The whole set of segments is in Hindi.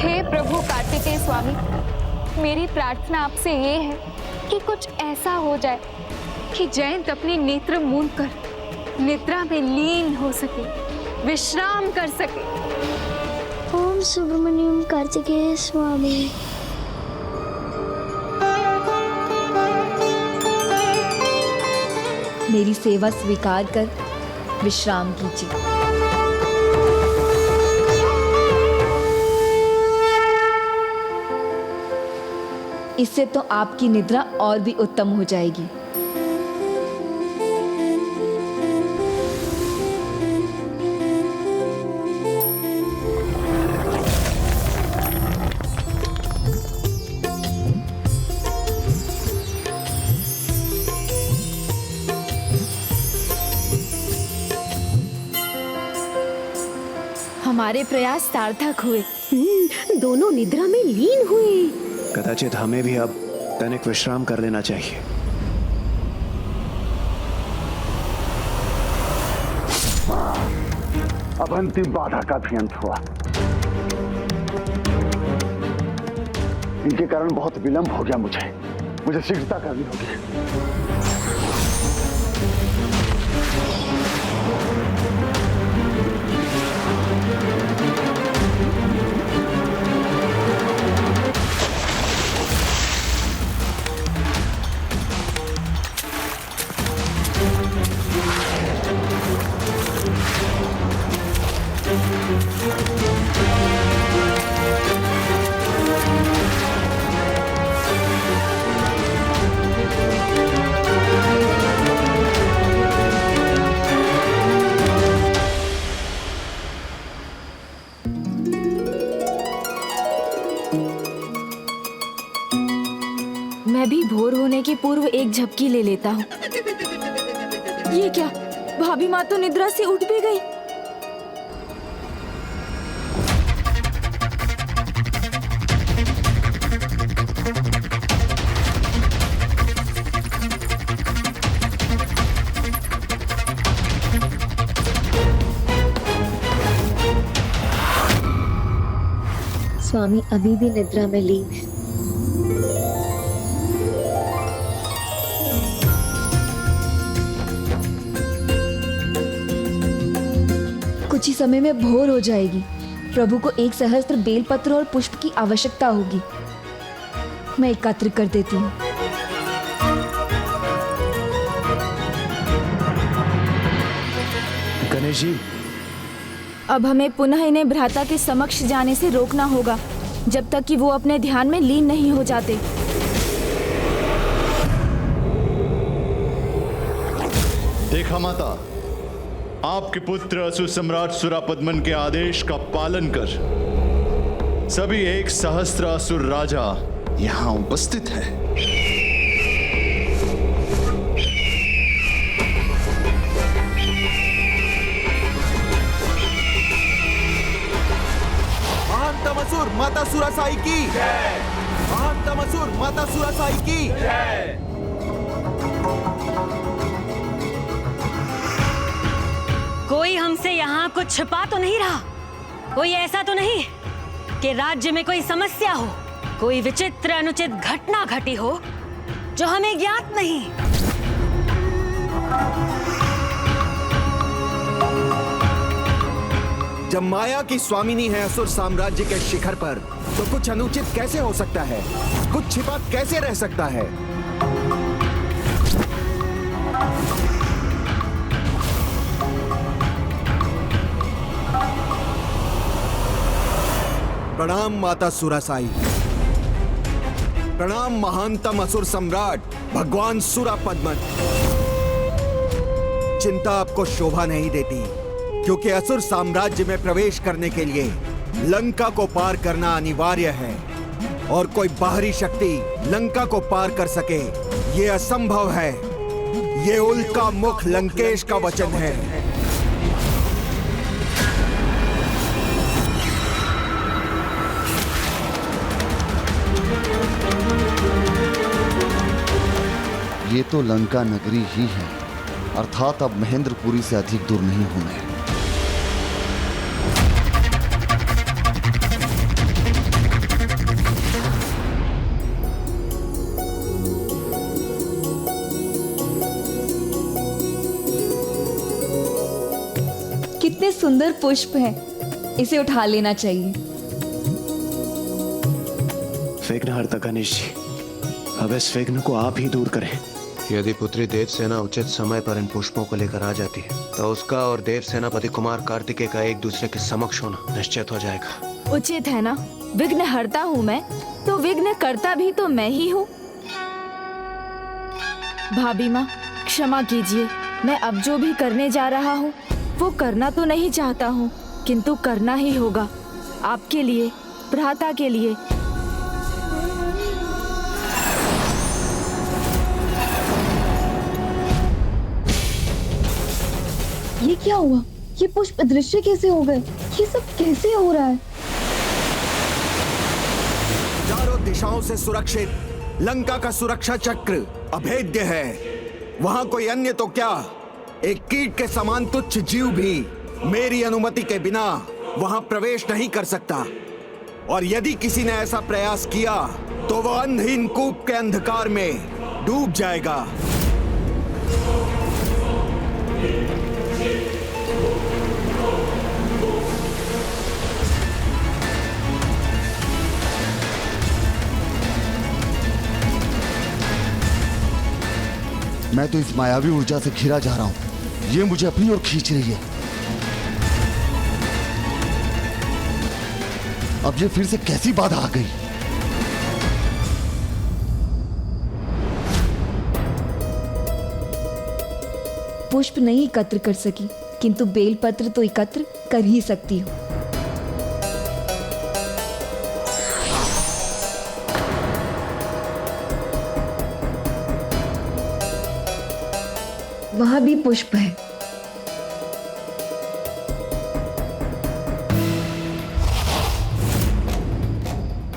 हे प्रभु कार्तिकेय स्वामी, मेरी प्रार्थना आपसे ये है कि कुछ ऐसा हो जाए कि जयंत अपने नेत्र मूंद कर निद्रा में लीन हो सके, विश्राम कर सके। ओम सुब्रमण्यम कार्तिकेय स्वामी। मेरी सेवा स्वीकार कर विश्राम कीजिए। इससे तो आपकी निद्रा और भी उत्तम हो जाएगी। हमारे प्रयास सार्थक हुए। दोनों निद्रा में लीन हुए। कदाचित हमें भी अब तनिक विश्राम कर लेना चाहिए। अब अंतिम बाधा का भी अंत हुआ। इनके कारण बहुत विलंब हो गया। मुझे शीघ्रता करनी होगी। मैं भी भोर होने के पूर्व एक झपकी ले लेता हूँ। ये क्या, भाभी माँ तो निद्रा से उठ भी गई। स्वामी अभी भी निद्रा में लीन है। कुछ ही समय में भोर हो जाएगी। प्रभु को 1 सहस्त्र बेलपत्र और पुष्प की आवश्यकता होगी। मैं एकत्र कर देती हूँ। गणेश जी, अब हमें पुनः इन्हें भ्राता के समक्ष जाने से रोकना होगा, जब तक कि वो अपने ध्यान में लीन नहीं हो जाते। देखा माता, आपके पुत्र असुर सम्राट सुरापद्मन के आदेश का पालन कर सभी 1 सहस्त्र असुर राजा यहाँ उपस्थित है। महान तमसुर माता सुरासाई की जय। महान तमसुर माता सुरासाई की जय। कोई हमसे यहाँ कुछ छिपा तो नहीं रहा? कोई ऐसा तो नहीं कि राज्य में कोई समस्या हो, कोई विचित्र अनुचित घटना घटी हो जो हमें ज्ञात नहीं? जब माया की स्वामिनी है असुर साम्राज्य के शिखर पर, तो कुछ अनुचित कैसे हो सकता है? कुछ छिपा कैसे रह सकता है? प्रणाम माता सुरासाई। प्रणाम महानतम असुर सम्राट भगवान सुरापद्मन। चिंता आपको शोभा नहीं देती, क्योंकि असुर साम्राज्य में प्रवेश करने के लिए लंका को पार करना अनिवार्य है, और कोई बाहरी शक्ति लंका को पार कर सके ये असंभव है। ये उल्का मुख लंकेश का वचन है। ये तो लंका नगरी ही है, अर्थात अब महेंद्रपुरी से अधिक दूर नहीं हूं मैं। सुंदर पुष्प है, इसे उठा लेना चाहिए। विघ्नहर्ता गणेश जी, अब इस विघ्न को आप ही दूर करें। यदि पुत्री देवसेना उचित समय पर इन पुष्पों को लेकर आ जाती है तो उसका और देव सेनापति कुमार कार्तिकेय का एक दूसरे के समक्ष होना निश्चित हो जाएगा। उचित है ना, विघ्न हरता हूँ मैं तो विघ्न करता भी तो मैं ही हूँ। भाभी माँ क्षमा कीजिए, मैं अब जो भी करने जा रहा हूँ वो करना तो नहीं चाहता हूँ, किंतु करना ही होगा, आपके लिए, भ्राता के लिए। ये क्या हुआ? ये पुष्प अदृश्य कैसे हो गए? ये सब कैसे हो रहा है? चारों दिशाओं से सुरक्षित लंका का सुरक्षा चक्र अभेद्य है। वहां कोई अन्य तो क्या, एक कीट के समान तुच्छ जीव भी मेरी अनुमति के बिना वहां प्रवेश नहीं कर सकता। और यदि किसी ने ऐसा प्रयास किया तो वह अंधहीन कूप के अंधकार में डूब जाएगा। मैं तो इस मायावी ऊर्जा से घिरा जा रहा हूं, ये मुझे अपनी ओर खींच रही है। अब ये फिर से कैसी बाधा आ गई? पुष्प नहीं एकत्र कर सकी, किंतु बेलपत्र तो एकत्र कर ही सकती हूँ। वहां भी पुष्प है।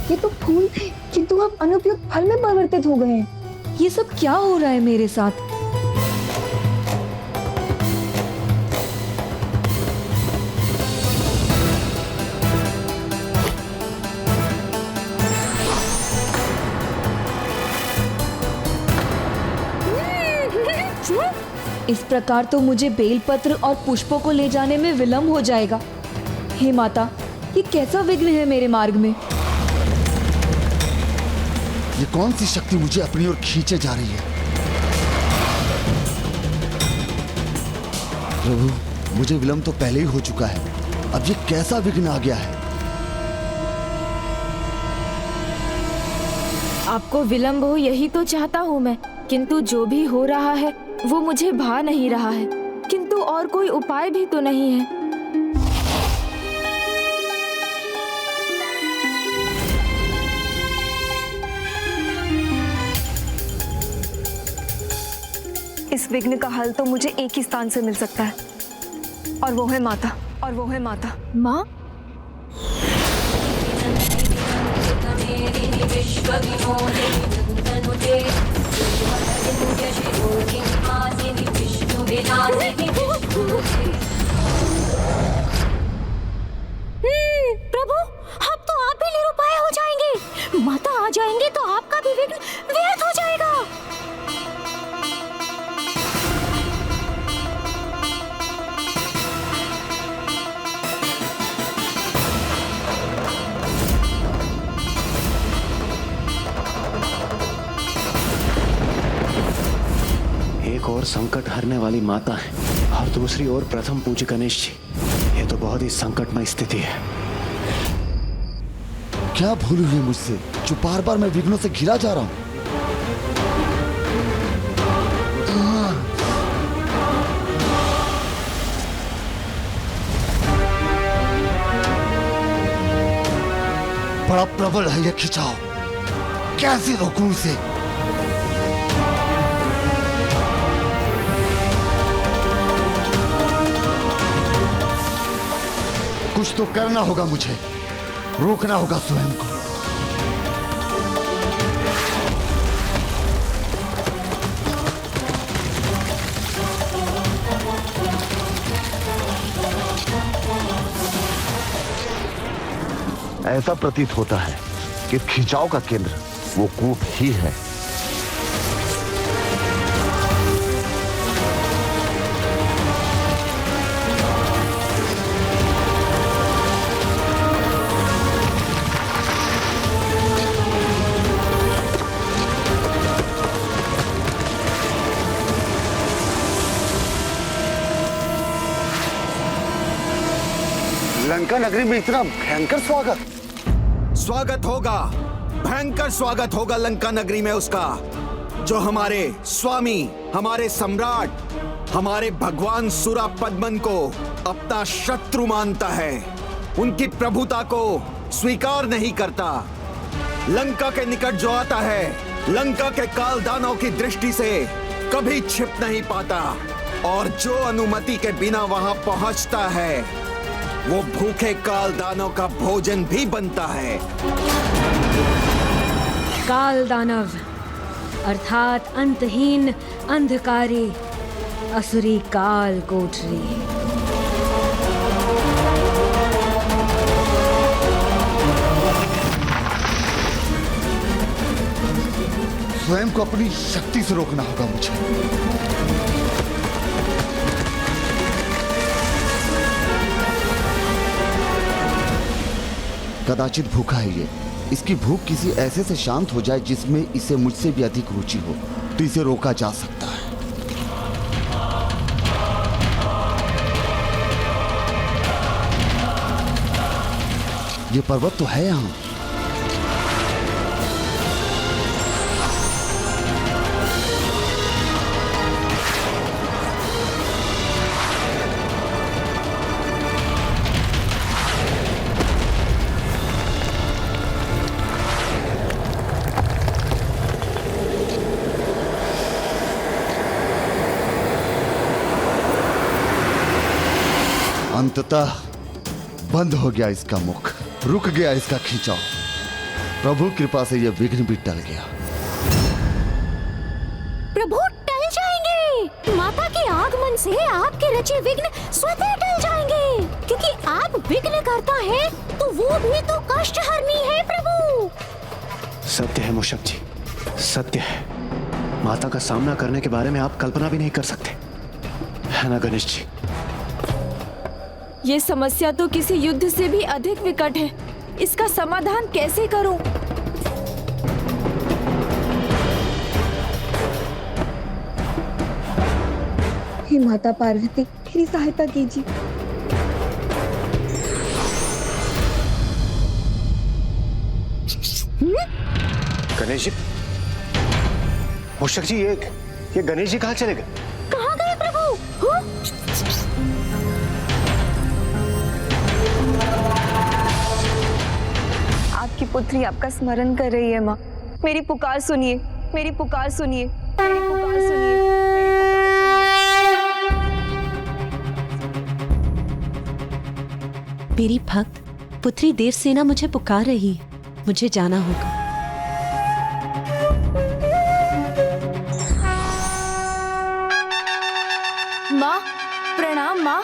ये तो फूल थे, किंतु अब अनुपयुक्त फल में परिवर्तित हो गए हैं। ये सब क्या हो रहा है मेरे साथ? इस प्रकार तो मुझे बेलपत्र और पुष्पों को ले जाने में विलंब हो जाएगा। हे माता, ये कैसा विघ्न है मेरे मार्ग में? ये कौन सी शक्ति मुझे अपनी ओर खींचे जा रही है? प्रभु, मुझे विलंब तो पहले ही हो चुका है, अब ये कैसा विघ्न आ गया है? आपको विलंब हो यही तो चाहता हूँ मैं, किंतु जो भी हो रहा है वो मुझे भा नहीं रहा है, किंतु और कोई उपाय भी तो नहीं है। इस विघ्न का हल तो मुझे एक ही स्थान से मिल सकता है, और वो है माता, और वो है माता। माँ? प्रभु, अब तो आप भी निरुपाय हो जाएंगे। माता आ जाएंगे तो आपका भी विघ्न व्यर्थ हो जाएगा। एक और संकट हरने वाली माता है और दूसरी ओर प्रथम पूज्य गणेश जी। ये तो बहुत ही संकटमय स्थिति है। क्या भूल हुई मुझसे जो बार बार मैं विघ्नों से घिरा जा रहा हूं? बड़ा प्रबल है ये खिंचाव, कैसे रोकूं इसे? कुछ तो करना होगा मुझे, रोकना होगा स्वयं को। ऐसा प्रतीत होता है कि खिंचाव का केंद्र वो कूप ही है। लंका नगरी में इतना भयंकर स्वागत? स्वागत होगा, भयंकर स्वागत होगा लंका नगरी में उसका, जो हमारे स्वामी, हमारे सम्राट, हमारे भगवान सुरापद्मन को अपना शत्रु मानता है, उनकी प्रभुता को स्वीकार नहीं करता। लंका के निकट जो आता है, लंका के काल दानव की दृष्टि से कभी छिप नहीं पाता, और जो अनुमति के बिना वहां पहुंचता है, वो भूखे काल दानव का भोजन भी बनता है। काल दानव अर्थात अंतहीन अंधकारी असुरी काल कोठरी। स्वयं को अपनी शक्ति से रोकना होगा मुझे। कदाचित भूखा है ये, इसकी भूख किसी ऐसे से शांत हो जाए जिसमें इसे मुझसे भी अधिक रुचि हो, तो इसे रोका जा सकता है। ये पर्वत तो है यहाँ। अंततः बंद हो गया इसका मुख, रुक गया इसका खिंचाव। प्रभु कृपा से यह विघ्न भी टल गया। प्रभु टल जाएंगे। माता के आगमन से आपके रचे विघ्न स्वतः टल जाएंगे, क्योंकि आप विघ्न करता है तो वो भी तो कष्ट हरनी है प्रभु। सत्य है मूषक जी, सत्य है। माता का सामना करने के बारे में आप कल्पना भी नहीं कर सकते, है ना गणेश जी? ये समस्या तो किसी युद्ध से भी अधिक विकट है। इसका समाधान कैसे करूं? हे माता पार्वती, मेरी सहायता कीजिए। गणेश जी, मूषक जी, ये गणेश जी कहाँ चले गए? कहाँ गए प्रभु? आपकी पुत्री आपका स्मरण कर रही है माँ। मेरी पुकार सुनिए, मेरी पुकार सुनिए, मेरी पुकार सुनिए, मेरी भक्त पुत्री देवसेना मुझे पुकार रही है, मुझे जाना होगा। माँ, प्रणाम माँ।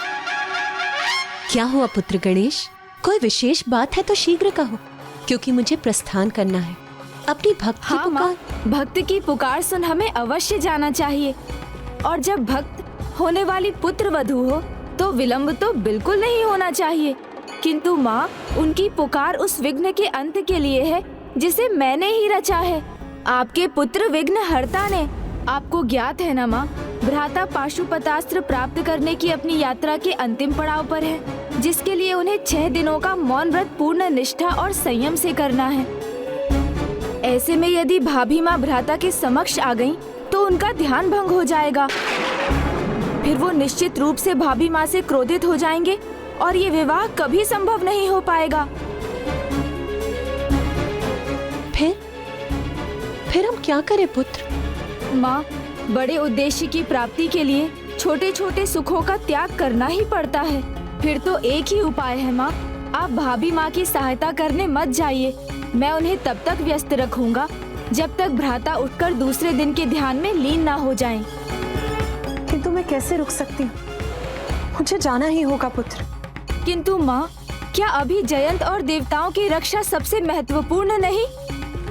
क्या हुआ पुत्र गणेश? कोई विशेष बात है तो शीघ्र कहो, क्योंकि मुझे प्रस्थान करना है। अपनी भक्त की हाँ माँ, भक्त की पुकार सुन हमें अवश्य जाना चाहिए। और जब भक्त होने वाली पुत्र वधू हो तो विलंब तो बिल्कुल नहीं होना चाहिए। किंतु माँ, उनकी पुकार उस विघ्न के अंत के लिए है जिसे मैंने ही रचा है, आपके पुत्र विघ्न हरता ने। आपको ज्ञात है ना माँ, भ्राता पाशुपतास्त्र प्राप्त करने की अपनी यात्रा के अंतिम पड़ाव पर है, जिसके लिए उन्हें 6 दिनों का मौन व्रत पूर्ण निष्ठा और संयम से करना है। ऐसे में यदि भाभी माँ भ्राता के समक्ष आ गईं, तो उनका ध्यान भंग हो जाएगा। फिर वो निश्चित रूप से भाभी माँ से क्रोधित हो जाएंगे और ये विवाह कभी संभव नहीं हो पाएगा। फिर हम क्या करें पुत्र? माँ, बड़े उद्देश्य की प्राप्ति के लिए छोटे छोटे सुखों का त्याग करना ही पड़ता है। फिर तो एक ही उपाय है माँ, आप भाभी माँ की सहायता करने मत जाइए। मैं उन्हें तब तक व्यस्त रखूंगा जब तक भ्राता उठकर दूसरे दिन के ध्यान में लीन ना हो जाएं। किंतु मैं कैसे रुक सकती हूँ? मुझे जाना ही होगा पुत्र। किंतु माँ, क्या अभी जयंत और देवताओं की रक्षा सबसे महत्वपूर्ण नहीं?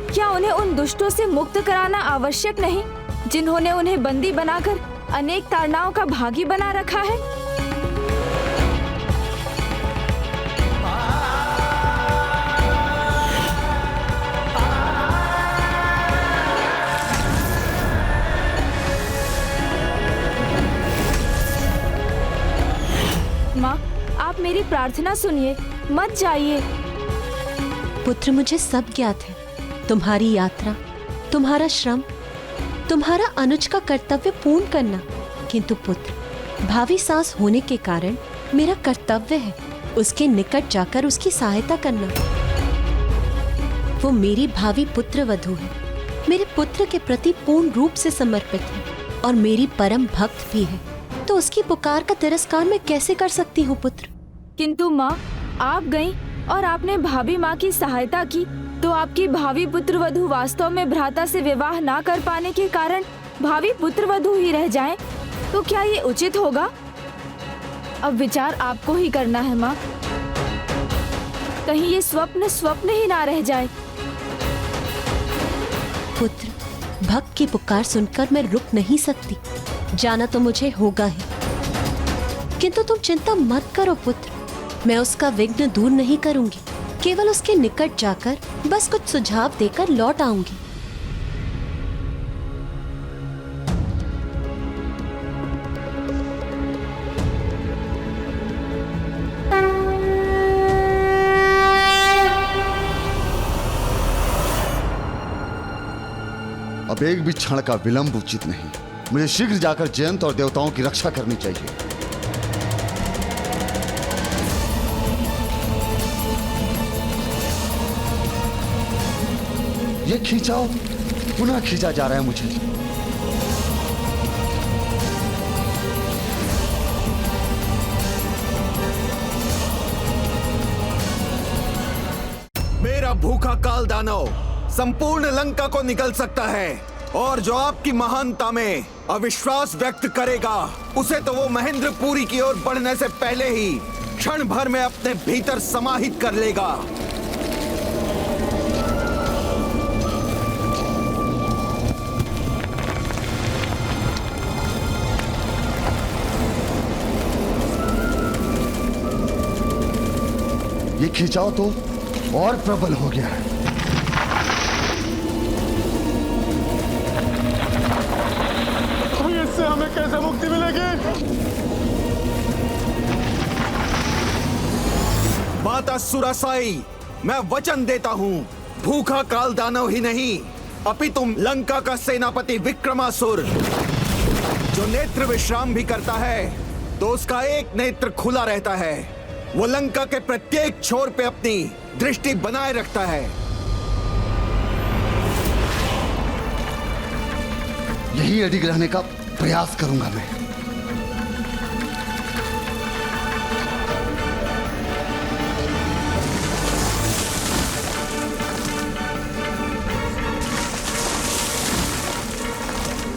क्या उन्हें उन दुष्टों से मुक्त कराना आवश्यक नहीं, जिन्होंने उन्हें बंदी बनाकर अनेक ताड़नाओं का भागी बना रखा है? माँ, आप मेरी प्रार्थना सुनिए। मत जाइए। पुत्र, मुझे सब ज्ञात है। तुम्हारी यात्रा, तुम्हारा श्रम, तुम्हारा अनुज का कर्तव्य पूर्ण करना। किंतु पुत्र, भावी सास होने के कारण मेरा कर्तव्य है उसके निकट जाकर उसकी सहायता करना। वो मेरी भावी पुत्र वधू है, मेरे पुत्र के प्रति पूर्ण रूप से समर्पित है और मेरी परम भक्त भी है, तो उसकी पुकार का तिरस्कार मैं कैसे कर सकती हूँ पुत्र? किंतु माँ, आप गईं और आपने भाभी माँ की सहायता की, तो आपकी भावी पुत्र वधू वास्तव में भ्राता से विवाह ना कर पाने के कारण भावी पुत्र वधू ही रह जाएं, तो क्या ये उचित होगा? अब विचार आपको ही करना है माँ। कहीं ये स्वप्न ही ना रह जाए। पुत्र, भक्त की पुकार सुनकर मैं रुक नहीं सकती। जाना तो मुझे होगा ही, किंतु तुम चिंता मत करो पुत्र। मैं उसका विघ्न दूर नहीं करूंगी, केवल उसके निकट जाकर बस कुछ सुझाव देकर लौट आऊंगी। अब एक भी क्षण का विलंब उचित नहीं। मुझे शीघ्र जाकर जयंत और देवताओं की रक्षा करनी चाहिए। ये खींचाओ पुनः खींचा जा रहा है मुझे। मेरा भूखा काल दानव संपूर्ण लंका को निकल सकता है, और जो आपकी महानता में अविश्वास व्यक्त करेगा उसे तो वो महेंद्रपुरी की ओर बढ़ने से पहले ही क्षण भर में अपने भीतर समाहित कर लेगा। ये खिंचाव तो और प्रबल हो गया है। इससे हमें कैसे मुक्ति मिलेगी? माता सुरासाई, मैं वचन देता हूँ, भूखा काल दानव ही नहीं अपितु लंका का सेनापति विक्रमासुर जो नेत्र विश्राम भी करता है तो उसका एक नेत्र खुला रहता है। वो लंका के प्रत्येक छोर पे अपनी दृष्टि बनाए रखता है। यही अडिग रहने का प्रयास करूंगा मैं।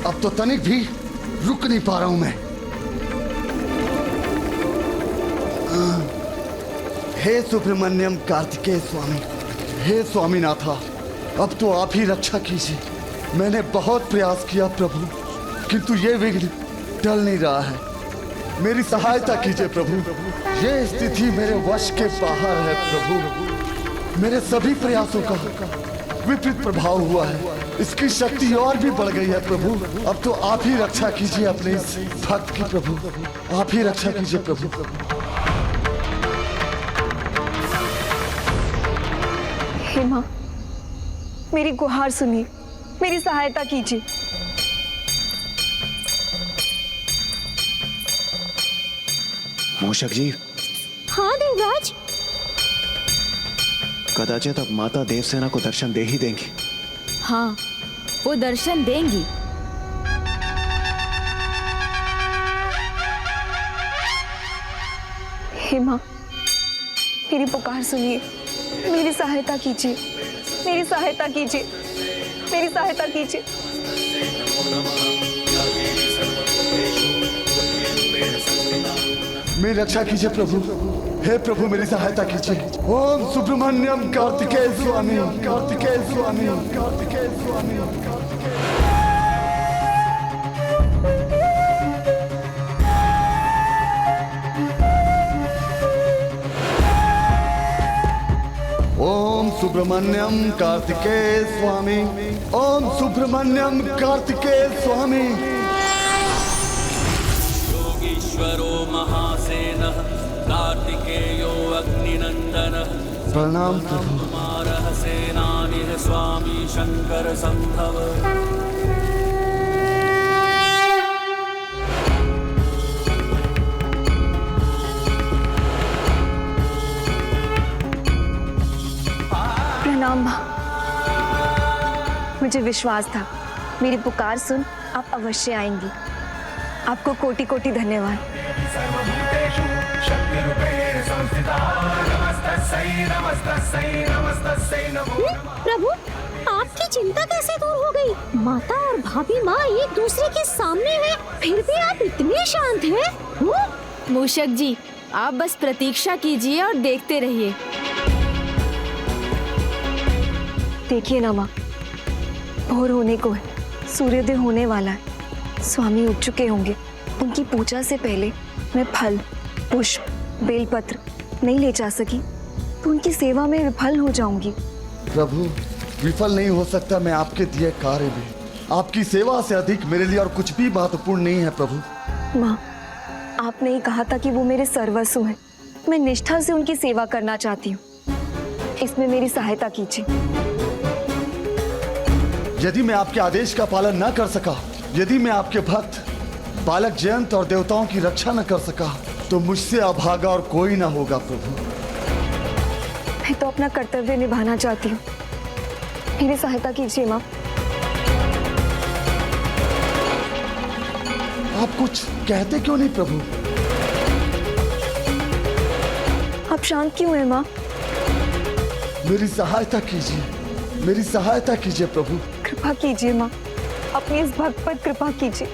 अब तो तनिक भी रुक नहीं पा रहा हूं मैं। हे सुब्रमण्यम कार्तिकेय स्वामी, हे स्वामीनाथा, अब तो आप ही रक्षा कीजिए। मैंने बहुत प्रयास किया प्रभु, किंतु ये विघ्न टल नहीं रहा है। मेरी सहायता कीजिए प्रभु। ये स्थिति मेरे वश के बाहर है प्रभु। मेरे सभी प्रयासों का विपरीत प्रभाव हुआ है। इसकी शक्ति और भी बढ़ गई है प्रभु। अब तो आप ही रक्षा कीजिए अपने इस भक्त की प्रभु। आप ही रक्षा कीजिए प्रभु। हे माँ, मेरी गुहार सुनिए, मेरी सहायता कीजिए। मूषक जी। हाँ देवराज। कदाचित अब माता देवसेना को दर्शन दे ही देंगी। हाँ, वो दर्शन देंगी। हे माँ, मेरी पुकार सुनिए, मेरी सहायता कीजिए, मेरी सहायता कीजिए, मेरी सहायता कीजिए। मेरी रक्षा कीजिए प्रभु। हे प्रभु, मेरी सहायता कीजिए। ओम सुब्रमण्यम कार्तिकेय स्वामी, कार्तिकेय स्वामी, कार्तिकेय स्वामी, ओम सुब्रमण्यम कार्तिकेय स्वामी, ओम सुब्रमण्यम कार्तिकेय स्वामी। योगीश्वरो महासेनः कार्तिकेयो अग्निनंदनः प्रणाम प्रभु। स्वामी शंकर संभव। प्रणाम माँ। मुझे विश्वास था मेरी पुकार सुन आप अवश्य आएंगी। आपको कोटि कोटि धन्यवाद। प्रभु, आपकी चिंता कैसे दूर हो गई? माता और भाभी माँ एक दूसरे के सामने हैं, फिर भी आप इतने शांत हैं? मूषक जी, आप बस प्रतीक्षा कीजिए और देखते रहिए। देखिए ना माँ, भोर होने को है, सूर्योदय होने वाला है। स्वामी उठ चुके होंगे। उनकी पूजा से पहले मैं फल, पुष्प, बेलपत्र नहीं ले जा सकी तो उनकी सेवा में विफल हो जाऊंगी। प्रभु, विफल नहीं हो सकता मैं आपके दिए कार्य में। आपकी सेवा से अधिक मेरे लिए और कुछ भी महत्वपूर्ण नहीं है प्रभु। माँ, आपने ही कहा था कि वो मेरे सर्वस्व हैं। मैं निष्ठा से उनकी सेवा करना चाहती हूँ। इसमें मेरी सहायता कीजिए। यदि मैं आपके आदेश का पालन न कर सका, यदि मैं आपके भक्त बालक जयंत और देवताओं की रक्षा न कर सका, तो मुझसे अभागा और कोई ना होगा प्रभु। मैं तो अपना कर्तव्य निभाना चाहती हूँ। मेरी सहायता कीजिए माँ। आप कुछ कहते क्यों नहीं प्रभु? आप शांत क्यों हैं माँ? मेरी सहायता कीजिए, मेरी सहायता कीजिए प्रभु। कृपा कीजिए माँ, अपनी इस भक्त पर कृपा कीजिए।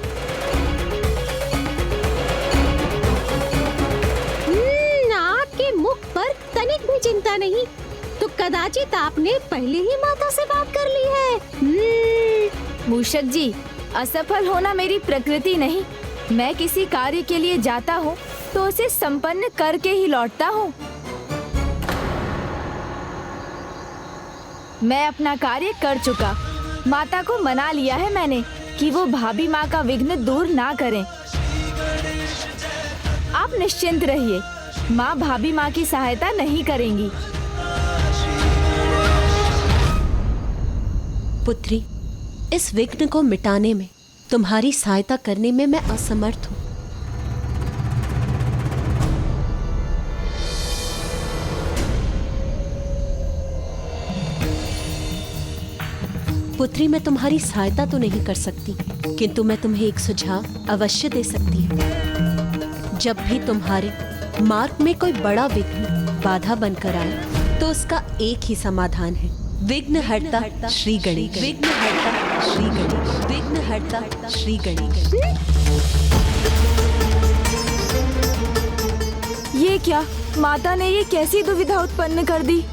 आपके मुख पर तनिक भी चिंता नहीं, तो कदाचित आपने पहले ही माता से बात कर ली है। मूषक जी, असफल होना मेरी प्रकृति नहीं। मैं किसी कार्य के लिए जाता हूँ तो उसे संपन्न करके ही लौटता हूँ। मैं अपना कार्य कर चुका। माता को मना लिया है मैंने कि वो भाभी माँ का विघ्न दूर ना करें। आप निश्चिंत रहिए, माँ भाभी माँ की सहायता नहीं करेंगी। पुत्री, इस विघ्न को मिटाने में, तुम्हारी सहायता करने में मैं असमर्थ हूँ। पुत्री, मैं तुम्हारी सहायता तो नहीं कर सकती, किंतु मैं तुम्हें एक सुझाव अवश्य दे सकती हूँ। जब भी तुम्हारे मार्ग में कोई बड़ा विघ्न बाधा बनकर आए, तो उसका एक ही समाधान है, विघ्नहर्ता श्री गणेश। विघ्नहर्ता श्री गणेश। विघ्नहर्ता श्री गणेश। ये क्या? माता ने ये कैसी दुविधा उत्पन्न कर दी?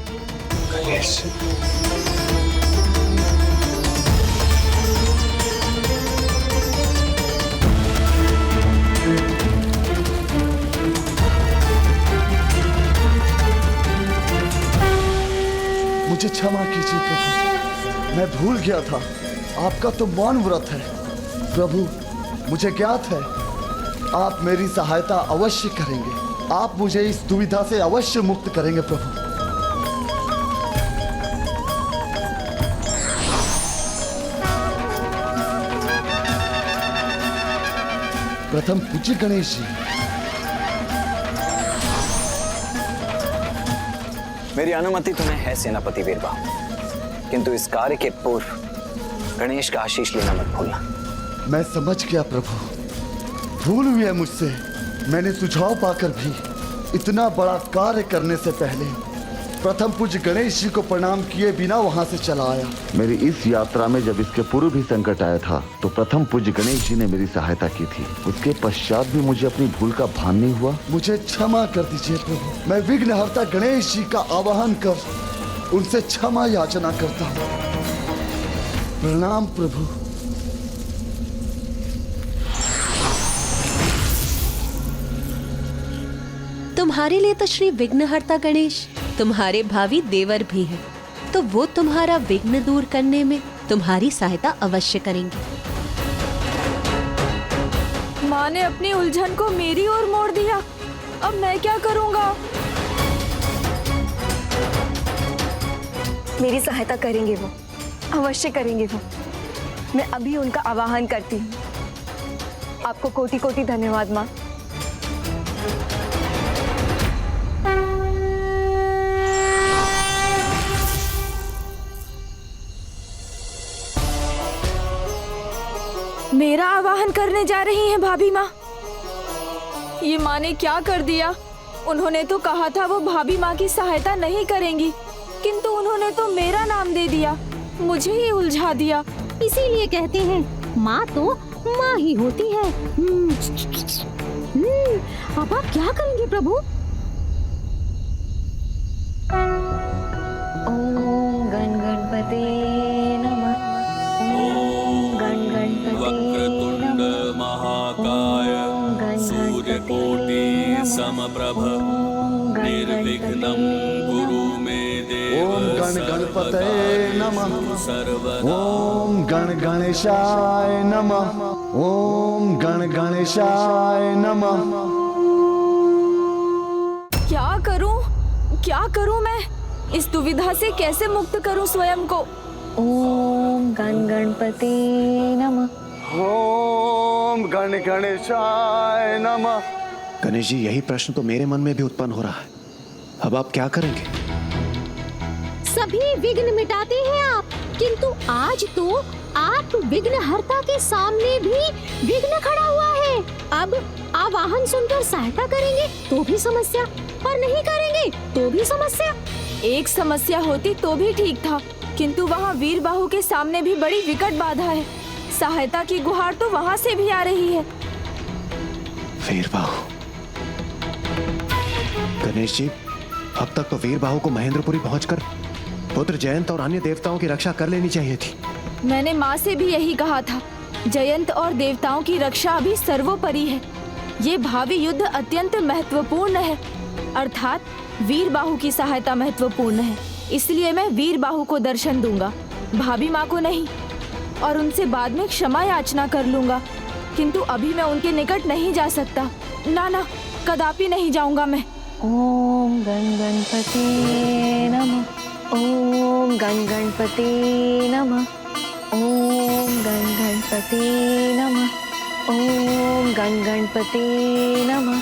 मुझे क्षमा कीजिए प्रभु, मैं भूल गया था। आपका तो मौन व्रत है प्रभु। मुझे ज्ञात है आप मेरी सहायता अवश्य करेंगे। आप मुझे इस दुविधा से अवश्य मुक्त करेंगे प्रभु। प्रथम पूज्य गणेश जी, मेरी अनुमति तुम्हें है सेनापति वीरबाहु, किंतु इस कार्य के पूर्व गणेश का आशीष लेना मत भूलना। मैं समझ गया प्रभु, भूल हुई है मुझसे। मैंने सुझाव पाकर भी इतना बड़ा कार्य करने से पहले प्रथम पूज्य गणेश जी को प्रणाम किए बिना वहां से चला आया। मेरी इस यात्रा में जब इसके पूर्व भी संकट आया था, तो प्रथम पूज्य गणेश जी ने मेरी सहायता की थी। उसके पश्चात भी मुझे अपनी भूल का भान नहीं हुआ। मुझे क्षमा कर दीजिए प्रभु। मैं विघ्नहर्ता गणेश जी का आवाहन कर उनसे क्षमा याचना करता हूँ। प्रणाम प्रभु। तुम्हारे लिए तो श्री विघ्नहर्ता गणेश तुम्हारे भावी देवर भी हैं, तो वो तुम्हारा विघ्न दूर करने में तुम्हारी सहायता अवश्य करेंगे। माँ ने अपनी उलझन को मेरी ओर मोड़ दिया। अब मैं क्या करूँगा? मेरी सहायता करेंगे वो, अवश्य करेंगे वो। मैं अभी उनका आवाहन करती हूँ। आपको कोटि कोटि धन्यवाद माँ। मेरा आवाहन करने जा रही हैं भाभी माँ। ये माँ ने क्या कर दिया? उन्होंने तो कहा था वो भाभी माँ की सहायता नहीं करेंगी, किंतु उन्होंने तो मेरा नाम दे दिया, मुझे ही उलझा दिया। इसीलिए कहते हैं माँ तो माँ ही होती है। अब आप क्या करेंगे प्रभु? ओम गण गणपते नमः। ओम गण गणपते वक्रतुंड महाकाय सूर्यकोटि समप्रभ निर्विघ्नं कुरु मे देव। ओम गण गणपते नमः। सर्वदा ओम गण गणेशाय नमः। ओम गण गणेशाय नमः। क्या करूं मैं? इस दुविधा से कैसे मुक्त करूं स्वयं को? ओम गण गणपते नमः। ओम गण गणेशाय नमः। गणेश जी, यही प्रश्न तो मेरे मन में भी उत्पन्न हो रहा है। अब आप क्या करेंगे? सभी विघ्न मिटाते हैं आप, किंतु आज तो आप विघ्नहर्ता के सामने भी विघ्न खड़ा हुआ है। अब आवाहन सुनकर सहायता करेंगे तो भी समस्या, और नहीं करेंगे तो भी समस्या। एक समस्या होती तो भी ठीक था, किंतु वहाँ वीर बाहु के सामने भी बड़ी विकट बाधा है। सहायता की गुहार तो वहाँ से भी आ रही है। वीर बाहु। गणेश जी, अब तक तो वीर बाहु को महेंद्रपुरी पहुंचकर पुत्र जयंत और अन्य देवताओं की रक्षा कर लेनी चाहिए थी। मैंने माँ से भी यही कहा था। जयंत और देवताओं की रक्षा अभी सर्वोपरि है। ये भावी युद्ध अत्यंत महत्वपूर्ण है, अर्थात वीर बाहु की सहायता महत्वपूर्ण है। इसलिए मैं वीर बाहु को दर्शन दूंगा, भाभी माँ को नहीं, और उनसे बाद में क्षमा याचना कर लूंगा। किंतु अभी मैं उनके निकट नहीं जा सकता। ना, कदापि नहीं जाऊंगा मैं। ओम गण गणपते नमः। ओम गण गणपते नमः। ओम गण गणपते नमः। ओम गण गणपते नमः।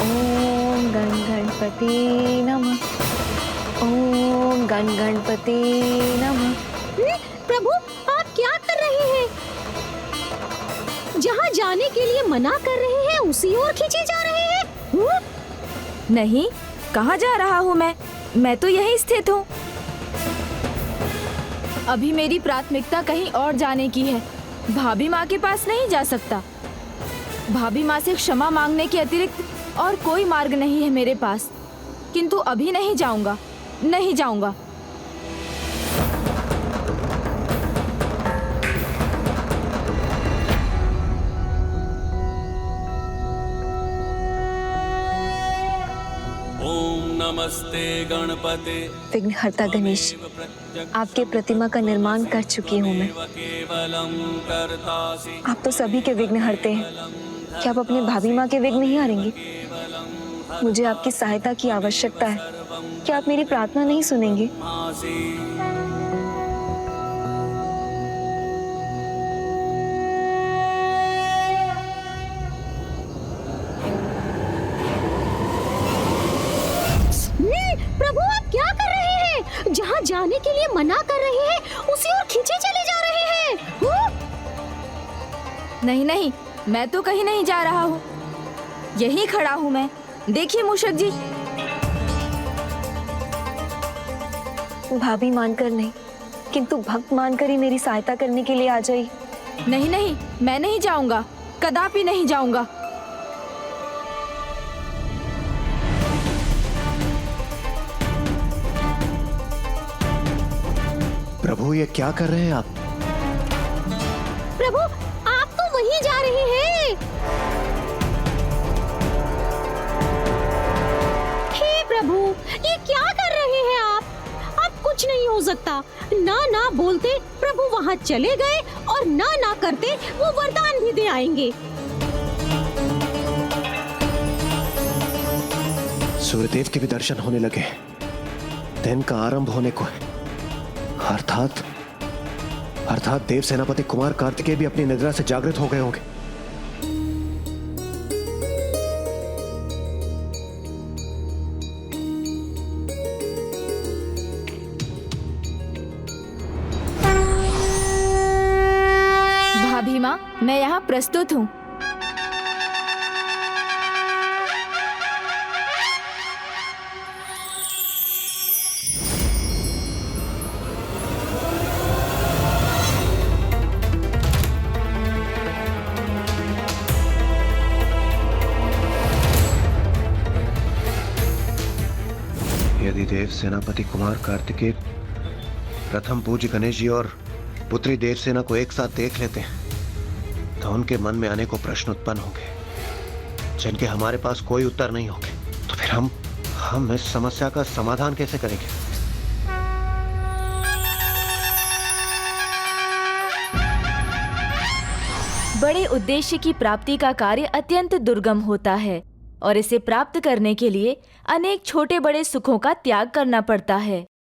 ओम गण गणपते नमः। ओम गण गणपते नमः। प्रभु, आप क्या कर रहे हैं? जहाँ जाने के लिए मना कर रहे हैं उसी ओर खींचे जा रहे हैं। नहीं, कहाँ जा रहा हूँ मैं तो यहीं स्थित हूँ। अभी मेरी प्राथमिकता कहीं और जाने की है। भाभी माँ के पास नहीं जा सकता। भाभी माँ से क्षमा मांगने के अतिरिक्त और कोई मार्ग नहीं है मेरे पास। किंतु अभी नहीं जाऊंगा। ओम नमस्ते गणपते। विघ्नहर्ता गणेश, आपके प्रतिमा का निर्माण कर चुकी हूँ मैं। आप तो सभी के विघ्न हरते हैं। क्या आप अपने भाभी माँ के विघ्न नहीं हारेंगे? मुझे आपकी सहायता की आवश्यकता है। क्या आप मेरी प्रार्थना नहीं सुनेंगे? प्रभु, आप क्या कर रहे हैं? जहाँ जाने के लिए मना कर रहे हैं उसी ओर खींचे चले जा रहे हैं। नहीं, मैं तो कहीं नहीं जा रहा हूँ। यहीं खड़ा हूँ मैं। देखिए मूषक जी। भाभी मानकर नहीं, किंतु भक्त मानकर ही मेरी सहायता करने के लिए आ जाइए। नहीं, मैं नहीं जाऊंगा, कदापि नहीं जाऊंगा। प्रभु, ये क्या कर रहे हैं आप? प्रभु, आप तो वहीं जा रहे हैं। हे प्रभु, ये क्या कर रहे हैं आप? अब कुछ नहीं हो सकता। ना बोलते प्रभु वहाँ चले गए, और ना करते वो वरदान भी दे आएंगे। सूर्यदेव के भी दर्शन होने लगे। दिन का आरंभ होने को है। अर्थात अर्थात देव सेनापति कुमार कार्तिकेय भी अपनी निद्रा से जागृत हो गए होंगे। भाभी माँ, मैं यहाँ प्रस्तुत हूँ। यदि देव सेनापति कुमार कार्तिकेय प्रथम पूज्य गणेश जी और पुत्री देवसेना को एक साथ देख लेते हैं तो उनके मन में अनेकों प्रश्न उत्पन्न होंगे जिनके हमारे पास कोई उत्तर नहीं होंगे। तो फिर हम इस समस्या का समाधान कैसे करेंगे? बड़े उद्देश्य की प्राप्ति का कार्य अत्यंत दुर्गम होता है और इसे प्राप्त करने के लिए अनेक छोटे बड़े सुखों का त्याग करना पड़ता है।